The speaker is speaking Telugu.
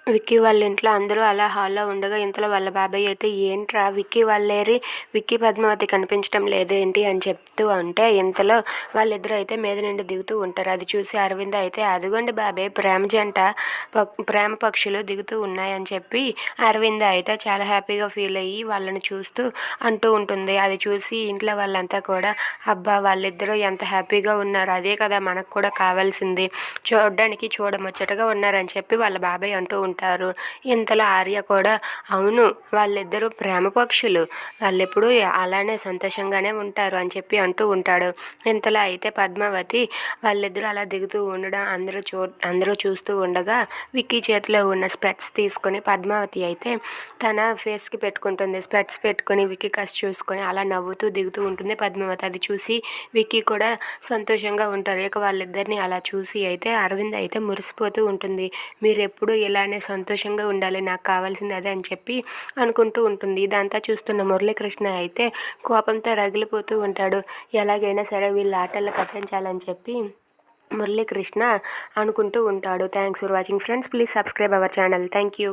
విక్కీ వాళ్ళ ఇంట్లో అందరూ అలా హాల్లో ఉండగా ఇంతలో వాళ్ళ బాబాయ్ అయితే ఏంట్రా విక్కీ వాళ్ళేరి విక్కీ పద్మావతి కనిపించడం లేదేంటి అని చెప్తూ ఉంటే ఇంతలో వాళ్ళిద్దరూ అయితే మీద నుండి దిగుతూ ఉంటారు. అది చూసి అరవింద్ అయితే అదిగోండి బాబాయ్ ప్రేమ జంట ప్రేమ పక్షులు దిగుతూ ఉన్నాయని చెప్పి అరవింద్ అయితే చాలా హ్యాపీగా ఫీల్ అయ్యి వాళ్ళని చూస్తూ అంటూ ఉంటుంది. అది చూసి ఇంట్లో వాళ్ళంతా కూడా అబ్బా వాళ్ళిద్దరూ ఎంత హ్యాపీగా ఉన్నారు, అదే కదా మనకు కూడా కావాల్సింది, చూడడానికి చూడముచ్చటగా ఉన్నారని చెప్పి వాళ్ళ బాబాయ్ అంటూ ఉంటారు. ఇంతలో ఆర్య కూడా అవును వాళ్ళిద్దరూ ప్రేమ పక్షులు, వాళ్ళెప్పుడు అలానే సంతోషంగానే ఉంటారు అని చెప్పి అంటూ ఉంటాడు. ఇంతలో అయితే పద్మావతి వాళ్ళిద్దరూ అలా దిగుతూ ఉండడం అందరూ చూస్తూ ఉండగా విక్కీ చేతిలో ఉన్న స్పెట్స్ తీసుకొని పద్మావతి అయితే తన ఫేస్కి పెట్టుకుంటుంది. స్పెట్స్ పెట్టుకొని విక్కీ కసి చూసుకొని అలా నవ్వుతూ దిగుతూ ఉంటుంది పద్మావతి. అది చూసి విక్కీ కూడా సంతోషంగా ఉంటారు. ఇక వాళ్ళిద్దరిని అలా చూసి అయితే అరవింద్ అయితే మురిసిపోతూ ఉంటుంది. మీరు ఎప్పుడూ ఇలానే సంతోషంగా ఉండాలి, నాకు కావాల్సింది అదే అని చెప్పి అనుకుంటూ ఉంటుంది. ఇదంతా చూస్తున్న మురళీకృష్ణ అయితే కోపంతో రగిలిపోతూ ఉంటాడు. ఎలాగైనా సరే వీళ్ళ ఆటలు కట్టించాలని చెప్పి మురళీకృష్ణ అనుకుంటూ ఉంటాడు. Thanks for watching friends. Please subscribe our channel. Thank you.